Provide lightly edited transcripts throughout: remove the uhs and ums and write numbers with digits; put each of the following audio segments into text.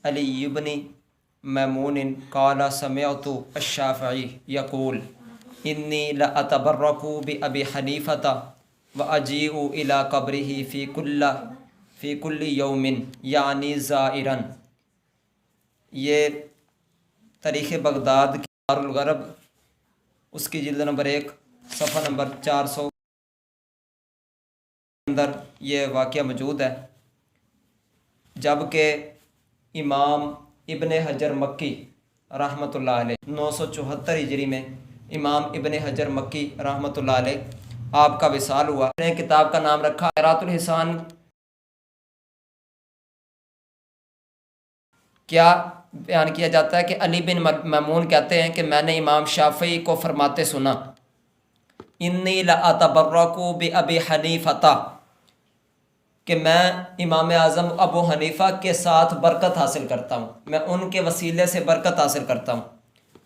علی بن میمون قال سمعت الشافعی یقول انی لاتبرک بابی حنیفۃ واجیء الی قبرہ فی کل یوم یعنی زائرا۔ یہ تاریخ بغداد کی دار الغرب اس کی جلد نمبر 1 صفحہ نمبر 400 اندر یہ واقعہ موجود ہے، جبکہ امام ابن حجر مکی رحمۃ اللہ علیہ 974 ہجری میں امام ابن حجر مکی رحمۃ اللہ علیہ آپ کا وصال ہوا۔ نے کتاب کا نام رکھا خیرات الحسان۔ کیا بیان کیا جاتا ہے کہ علی بن میمون کہتے ہیں کہ میں نے امام شافعی کو فرماتے سنا، انی لاتبرک بابی حنیفۃ، کہ میں امام اعظم ابو حنیفہ کے ساتھ برکت حاصل کرتا ہوں، میں ان کے وسیلے سے برکت حاصل کرتا ہوں۔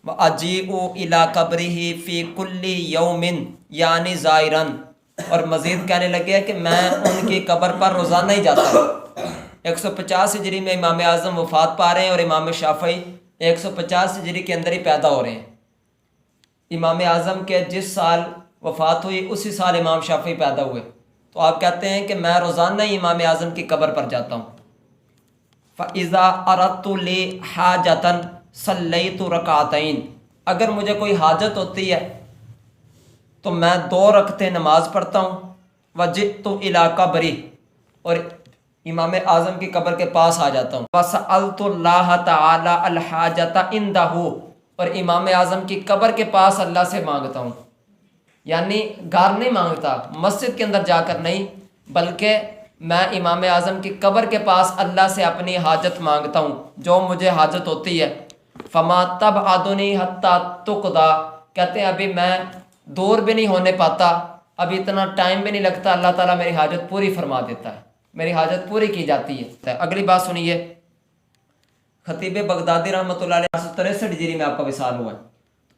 وَأَجِیءُ إِلَىٰ قَبْرِهِ فِي كُلِّ يَوْمٍ یعنی زائراً، اور مزید کہنے لگے کہ میں ان کی قبر پر روزانہ ہی جاتا ہوں۔ 150 ہجری میں امام اعظم وفات پا رہے ہیں اور امام شافعی 150 ہجری کے اندر ہی پیدا ہو رہے ہیں۔ امام اعظم کے جس سال وفات ہوئی اسی سال امام شافعی پیدا ہوئے، تو آپ کہتے ہیں کہ میں روزانہ ہی امام اعظم کی قبر پر جاتا ہوں۔ فَإِذَا أَرَدْتُ لِي حَاجَةً صَلَّيْتُ رَكَعَتَيْن، اگر مجھے کوئی حاجت ہوتی ہے تو میں 2 رکعتیں نماز پڑھتا ہوں۔ وَجِئْتُ إِلَىٰ قَبْرِهِ، اور امام اعظم کی قبر کے پاس آ جاتا ہوں۔ وَسَأَلْتُ اللَّهَ تَعَالَىٰ الْحَاجَةَ عِندَهُ، اور امام اعظم کی قبر کے پاس اللہ سے مانگتا ہوں، یعنی گھر نہیں مانگتا، مسجد کے اندر جا کر نہیں، بلکہ میں امام اعظم کی قبر کے پاس اللہ سے اپنی حاجت مانگتا ہوں جو مجھے حاجت ہوتی ہے۔ فما تبعدنی حتی تقضی، کہتے ہیں ابھی میں دور بھی نہیں ہونے پاتا، ابھی اتنا ٹائم بھی نہیں لگتا، اللہ تعالیٰ میری حاجت پوری فرما دیتا ہے، میری حاجت پوری کی جاتی ہے۔ اگلی بات سنیے، خطیب بغدادی رحمۃ اللہ علیہ 863 ہجری میں آپ کا وصال ہوا ہے۔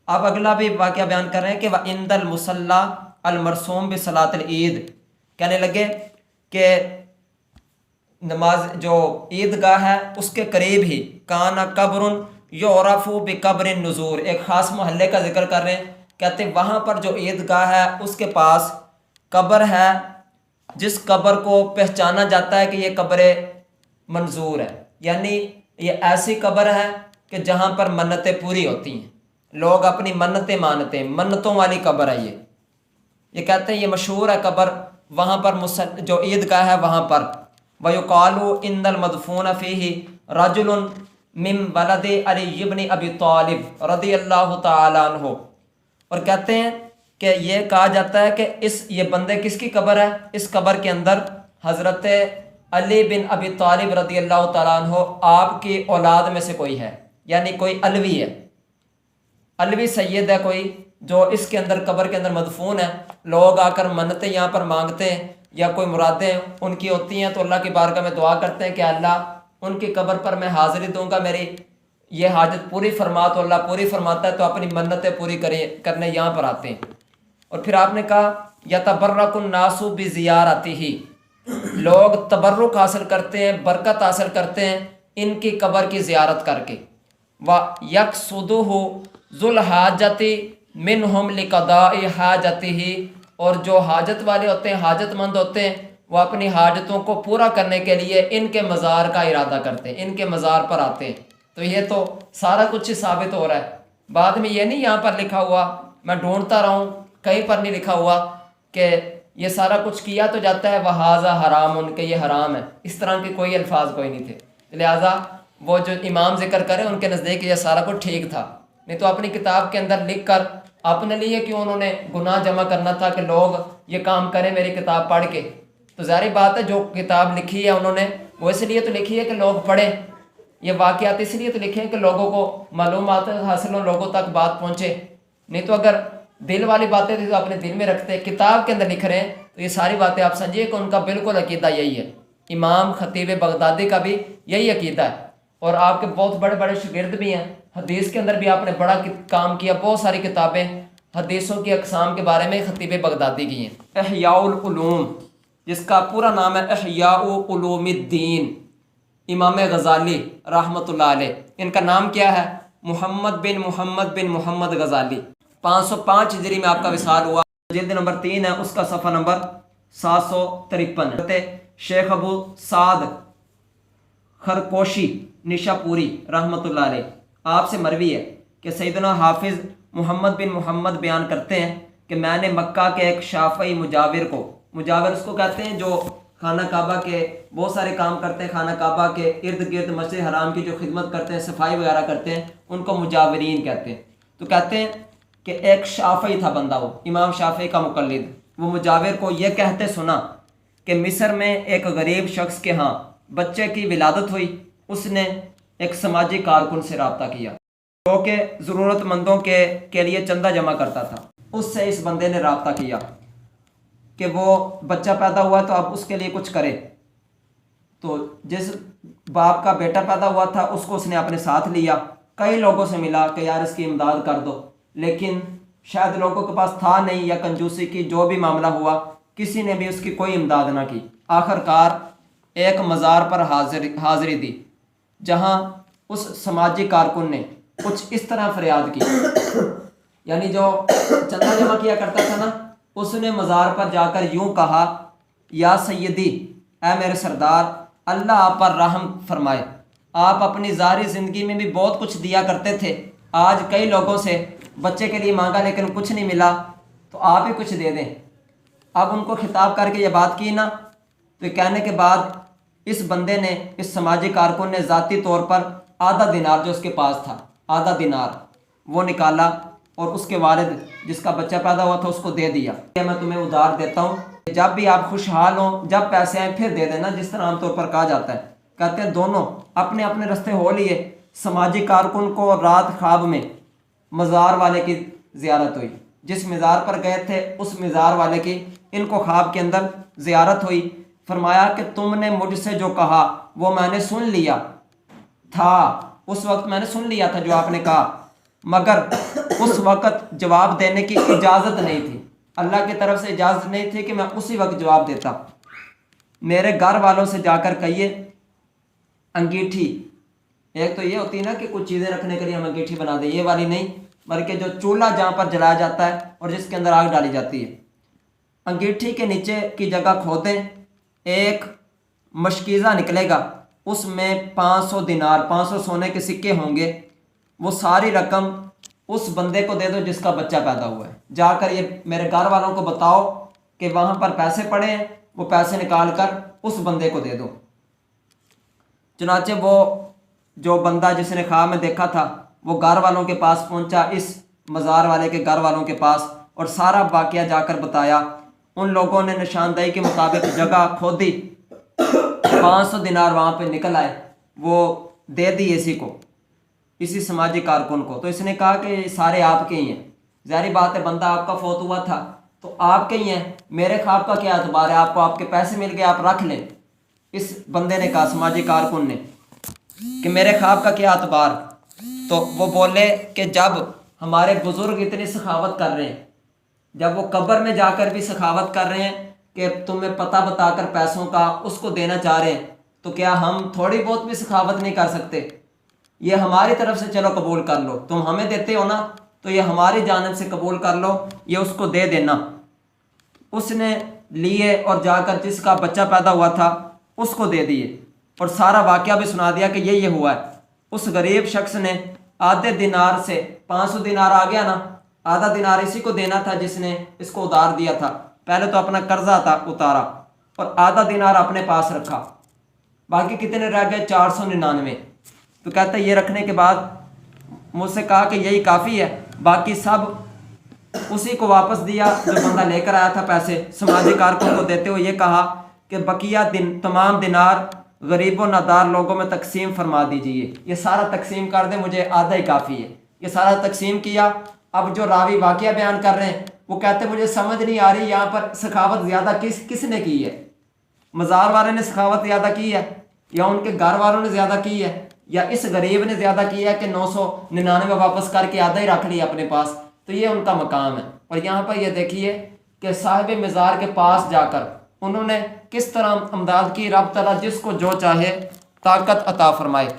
اب اگلا بھی واقعہ بیان کر رہے ہیں کہ وَعِنْدَ الْمُصَلَّى الْمَرْسُومِ بِصَلَاةِ الْعِيدِ، کہنے لگے کہ نماز جو عیدگاہ ہے اس کے قریب ہی کانا قبر یعرف بقبر النذور، ایک خاص محلے کا ذکر کر رہے ہیں، کہتے ہیں وہاں پر جو عیدگاہ ہے اس کے پاس قبر ہے جس قبر کو پہچانا جاتا ہے کہ یہ قبر منظور ہے، یعنی یہ ایسی قبر ہے کہ جہاں پر منتیں پوری ہوتی ہیں، لوگ اپنی منتیں مانتے ہیں، منتوں والی قبر ہے یہ کہتے ہیں یہ مشہور ہے قبر، وہاں پر جو عیدگاہ ہے وہاں پر۔ وَيُقَالُ إِنَّ الْمَدْفُونَ فِيهِ رَجُلٌ مِّن وَلَدِ عَلِيِّ بْنِ أَبِي طَالِبٍ رضی اللہ تعالیٰ عنہ، اور کہتے ہیں کہ یہ کہا جاتا ہے کہ یہ بندے کس کی قبر ہے، اس قبر کے اندر حضرت علی بن ابی طالب رضی اللہ تعالیٰ عنہ آپ کی اولاد میں سے کوئی ہے، یعنی کوئی علوی ہے، علوی سید ہے کوئی جو اس کے اندر قبر کے اندر مدفون ہے۔ لوگ آ کر منتیں یہاں پر مانگتے ہیں یا کوئی مرادیں ان کی ہوتی ہیں تو اللہ کی بارگاہ میں دعا کرتے ہیں کہ اللہ ان کی قبر پر میں حاضری دوں گا، میری یہ حاجت پوری فرما، تو اللہ پوری فرماتا ہے، تو اپنی منتیں پوری کرنے یہاں پر آتے ہیں۔ اور پھر آپ نے کہا یتبرک الناس بزیارتہ، لوگ تبرک حاصل کرتے ہیں، برکت حاصل کرتے ہیں ان کی قبر کی زیارت کر کے۔ وَيَقْصُدُهُ ذُو الْحَاجَةِ مِنْهُمْ لِقَضَاءِ حَاجَتِهِ، اور جو حاجت والے ہوتے ہیں، حاجت مند ہوتے ہیں، وہ اپنی حاجتوں کو پورا کرنے کے لیے ان کے مزار کا ارادہ کرتے ہیں، ان کے مزار پر آتے ہیں۔ تو یہ تو سارا کچھ ہی ثابت ہو رہا ہے، بعد میں یہ نہیں یہاں پر لکھا ہوا، میں ڈھونڈتا رہا ہوں کہیں پر نہیں لکھا ہوا کہ یہ سارا کچھ کیا تو جاتا ہے وَهَذَا حَرَامٌ، کہ یہ حرام ہے، اس طرح کے کوئی الفاظ کوئی نہیں تھے، لہٰذا وہ جو امام ذکر کرے ان کے نزدیک یہ سارا کچھ ٹھیک تھا، نہیں تو اپنی کتاب کے اندر لکھ کر اپنے لیے کیوں انہوں نے گناہ جمع کرنا تھا کہ لوگ یہ کام کریں میری کتاب پڑھ کے۔ تو ظاہری بات ہے جو کتاب لکھی ہے انہوں نے وہ اس لیے تو لکھی ہے کہ لوگ پڑھیں، یہ واقعات اس لیے تو لکھے ہیں کہ لوگوں کو معلومات حاصل ہوں، لوگوں تک بات پہنچے، نہیں تو اگر دل والی باتیں تھی تو اپنے دل میں رکھتے، کتاب کے اندر لکھ رہے ہیں تو یہ ساری باتیں آپ سمجھیے کہ ان کا بالکل عقیدہ یہی ہے، امام خطیب بغدادی کا بھی یہی عقیدہ ہے، اور آپ کے بہت بڑے بڑے شاگرد بھی ہیں، حدیث کے اندر بھی آپ نے بڑا کام کیا، بہت ساری کتابیں حدیثوں کی اقسام کے بارے میں خطیب بغدادی کی ہیں۔ احیاء العلوم، جس کا پورا نام ہے احیاء علوم الدین، امام غزالی رحمۃ اللہ علیہ، ان کا نام کیا ہے؟ محمد بن محمد غزالی۔ 505 ہجری میں آپ کا وصال ہوا۔ جلد نمبر 3 ہے، اس کا صفحہ نمبر 753 ہے۔ شیخ ابو سعد خرکوشی نشا پوری رحمۃ اللہ علیہ، آپ سے مروی ہے کہ سیدنا حافظ محمد بن محمد بیان کرتے ہیں کہ میں نے مکہ کے ایک شافعی مجاور کو، مجاور اس کو کہتے ہیں جو خانہ کعبہ کے بہت سارے کام کرتے ہیں، خانہ کعبہ کے ارد گرد مسجد حرام کی جو خدمت کرتے ہیں، صفائی وغیرہ کرتے ہیں، ان کو مجاورین کہتے ہیں۔ تو کہتے ہیں کہ ایک شافعی تھا بندہ، وہ امام شافعی کا مقلد، وہ مجاور کو یہ کہتے سنا کہ مصر میں ایک غریب شخص کے ہاں بچے کی ولادت ہوئی، اس نے ایک سماجی کارکن سے رابطہ کیا جو کہ ضرورت مندوں کے لیے چندہ جمع کرتا تھا۔ اس سے اس بندے نے رابطہ کیا کہ وہ بچہ پیدا ہوا تو اب اس کے لیے کچھ کرے۔ تو جس باپ کا بیٹا پیدا ہوا تھا اس کو اس نے اپنے ساتھ لیا، کئی لوگوں سے ملا کہ یار اس کی امداد کر دو، لیکن شاید لوگوں کے پاس تھا نہیں یا کنجوسی کی جو بھی معاملہ ہوا، کسی نے بھی اس کی کوئی امداد نہ کی۔ آخر کار ایک مزار پر حاضری دی جہاں اس سماجی کارکن نے کچھ اس طرح فریاد کی، یعنی جو چندہ جمع کیا کرتا تھا نا، اس نے مزار پر جا کر یوں کہا، یا سیدی، اے میرے سردار، اللہ آپ پر رحم فرمائے، آپ اپنی ظاہری زندگی میں بھی بہت کچھ دیا کرتے تھے، آج کئی لوگوں سے بچے کے لیے مانگا لیکن کچھ نہیں ملا، تو آپ ہی کچھ دے دیں۔ اب ان کو خطاب کر کے یہ بات کی نا، تو کہنے کے بعد اس بندے نے، اس سماجی کارکن نے ذاتی طور پر آدھا دینار جو اس کے پاس تھا، آدھا دینار وہ نکالا اور اس کے والد جس کا بچہ پیدا ہوا تھا اس کو دے دیا کہ میں تمہیں ادھار دیتا ہوں، جب بھی آپ خوشحال ہوں، جب پیسے آئیں پھر دے دینا، جس طرح عام طور پر کہا جاتا ہے۔ کہتے ہیں دونوں اپنے اپنے رستے ہو لیے۔ سماجی کارکن کو رات خواب میں مزار والے کی زیارت ہوئی، جس مزار پر گئے تھے اس مزار والے کی ان کو خواب کے اندر زیارت ہوئی۔ فرمایا کہ تم نے مجھ سے جو کہا وہ میں نے سن لیا تھا، اس وقت میں نے سن لیا تھا جو آپ نے کہا، مگر اس وقت جواب دینے کی اجازت نہیں تھی، اللہ کی طرف سے اجازت نہیں تھی کہ میں اسی وقت جواب دیتا۔ میرے گھر والوں سے جا کر کہیے انگیٹھی، ایک تو یہ ہوتی ہے نا کہ کچھ چیزیں رکھنے کے لیے ہم انگیٹھی بنا دیں، یہ والی نہیں، بلکہ جو چولہا جہاں پر جلایا جاتا ہے اور جس کے اندر آگ ڈالی جاتی ہے، انگیٹھی کے نیچے کی جگہ کھودیں، ایک مشکیزہ نکلے گا، اس میں 500 دینار، 500 سونے کے سکے ہوں گے، وہ ساری رقم اس بندے کو دے دو جس کا بچہ پیدا ہوا ہے، جا کر یہ میرے گھر والوں کو بتاؤ کہ وہاں پر پیسے پڑے ہیں، وہ پیسے نکال کر اس بندے کو دے دو۔ چنانچہ وہ جو بندہ جس نے خواب میں دیکھا تھا وہ گھر والوں کے پاس پہنچا، اس مزار والے کے گھر والوں کے پاس، اور سارا واقعہ جا کر بتایا۔ ان لوگوں نے نشاندہی کے مطابق جگہ کھودی، 500 دینار وہاں پہ نکل آئے، وہ دے دی اسی سماجی کارکن کو۔ تو اس نے کہا کہ یہ سارے آپ کے ہی ہیں، ظاہری بات ہے بندہ آپ کا فوت ہوا تھا تو آپ کے ہی ہیں، میرے خواب کا کیا اعتبار ہے، آپ کو آپ کے پیسے مل گئے، آپ رکھ لیں۔ اس بندے نے کہا، سماجی کارکن نے، کہ میرے خواب کا کیا اعتبار؟ تو وہ بولے کہ جب ہمارے بزرگ اتنی سخاوت کر رہے ہیں، جب وہ قبر میں جا کر بھی سخاوت کر رہے ہیں کہ تمہیں پتہ بتا کر پیسوں کا اس کو دینا چاہ رہے ہیں، تو کیا ہم تھوڑی بہت بھی سخاوت نہیں کر سکتے؟ یہ ہماری طرف سے چلو قبول کر لو، تم ہمیں دیتے ہو نا تو یہ ہماری جانب سے قبول کر لو، یہ اس کو دے دینا۔ اس نے لیے اور جا کر جس کا بچہ پیدا ہوا تھا اس کو دے دیے، اور سارا واقعہ بھی سنا دیا کہ یہ ہوا ہے۔ اس غریب شخص نے آدھے دینار سے 500 دینار آ گیا نا، آدھا دینار اسی کو دینا تھا جس نے اس کو ادھار دیا تھا، پہلے تو اپنا قرضہ تھا اتارا اور آدھا دینار اپنے پاس رکھا، باقی کتنے رہ گئے؟ 499۔ تو کہتا ہے یہ رکھنے کے بعد مجھ سے کہا کہ یہی کافی ہے، باقی سب اسی کو واپس دیا جو بندہ لے کر آیا تھا پیسے۔ سماجی کارکن کو دیتے ہوئے یہ کہا کہ بقیہ تمام دینار غریب و نادار لوگوں میں تقسیم فرما دیجئے، یہ سارا تقسیم کر دیں، مجھے آدھا ہی کافی ہے۔ یہ سارا تقسیم کیا۔ اب جو راوی واقعہ بیان کر رہے ہیں وہ کہتے ہیں مجھے سمجھ نہیں آ رہی یہاں پر سخاوت زیادہ کس نے کی ہے؟ مزار والے نے سخاوت زیادہ کی ہے، یا ان کے گھر والوں نے زیادہ کی ہے، یا اس غریب نے زیادہ کیا ہے کہ 999 واپس کر کے آدھا ہی رکھ لیا اپنے پاس؟ تو یہ ان کا مقام ہے۔ اور یہاں پر یہ دیکھیے کہ صاحب مزار کے پاس جا کر انہوں نے کس طرح امداد کی، رب تعالیٰ جس کو جو چاہے طاقت عطا فرمائے۔